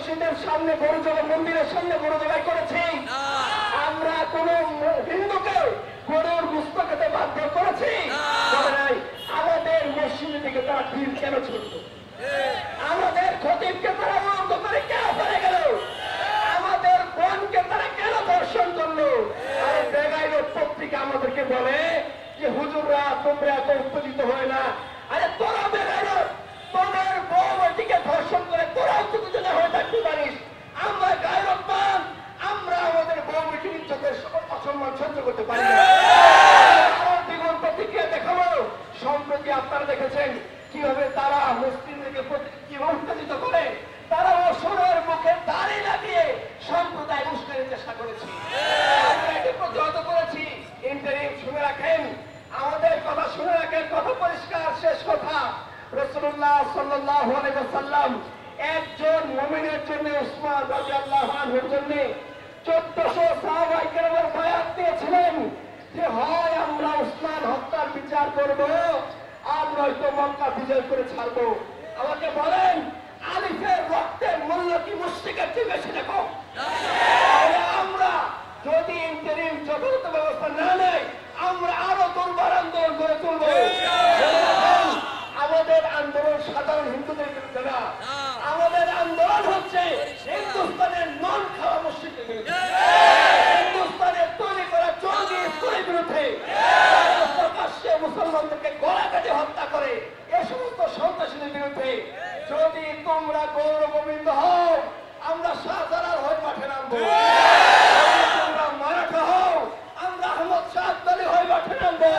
মসজিদের সামনে গরু জবাই, মন্দিরের সামনে গরু জবাই করেছি? আমরা কোন হিন্দুকে গরুর গোশত খেতে বাধ্য করেছি? নাই। আমাদের মসজিদ থেকে তারা তীর কেন ছুটল? আমাদের খতিবকে তারা বন্ধ করে কেন ফেলে গেল? আমাদের বোনকে তারা কেন ধর্ষণ করলো? আরে বেগাইল পত্রিকা আমাদেরকে বলে যে হুজুররা তোমরা এত উত্তেজিত হয় না। আরে তোরা বেগাইল তোদের বউটিকে ধর্ষণ করে তোরা উত্তেজিত হয়ে থাকতে পারিস। আমরা গায়রমান, আমরা আমাদের বউটিকে ইজ্জতের অসম্মান সহ্য করতে পারি না। দ্বিগুণ প্রতিক্রিয়া দেখাবো। সম্প্রতি আপনারা দেখেছেন কিভাবে তারা মুসলিমদেরকে কিভাবে উত্তেজিত করে। তারা অসুরের মুখে দাড়ি লাগিয়ে সম্প্রদায় উস্কানোর চেষ্টা করেছে। আমরা এটি প্রতিহত করেছি। ইন্টারিম শুনে রাখেন, আমাদের কথা শুনে রাখেন। কথা পরিষ্কার, শেষ কথা। রাসূলুল্লাহ সাল্লাল্লাহু আলাইহি ওয়াসাল্লাম একজন মুমিনের জন্য, উসমান রাদিয়াল্লাহু আনহুর জন্য 1400 সাহাবায়ে কেরামের বায়াত দিয়েছিলেন যে হয় আমরা উসমান হত্যার বিচার করব, আর নয়তো মক্কা বিজয় করে ছাড়বো। আমাকে বলেন, আলিফের রক্তের মূল্য কি মুশরিকের চেয়ে বেশি দেখো? আমরা যদি ইন্টারিম যথাযথ ব্যবস্থা না নেই, আমরা আরো দুর্বার আন্দোলন গড়ে তুলব। আমাদের আন্দোলন সাধারণ হিন্দুদের বিরুদ্ধে না, আমাদের আন্দোলন হচ্ছে হিন্দুস্তানের নন খাওয়া মুশরিকের বিরুদ্ধে, হিন্দুস্তানের তৈরি করা জঙ্গি ইসলামের বিরুদ্ধে, প্রকাশ্যে মুসলমানদেরকে গলা কেটে হত্যা করে এ সমস্ত সন্ত্রাসীদের বিরুদ্ধে। যদি তোমরা গৌর গোবিন্দ হও, আমরা শাহজালাল হয়ে মাঠে নামবো। তোমরা মারাঠা হও, আমরা আহমদ শাহ আবদালী হয়ে মাঠে নামবো।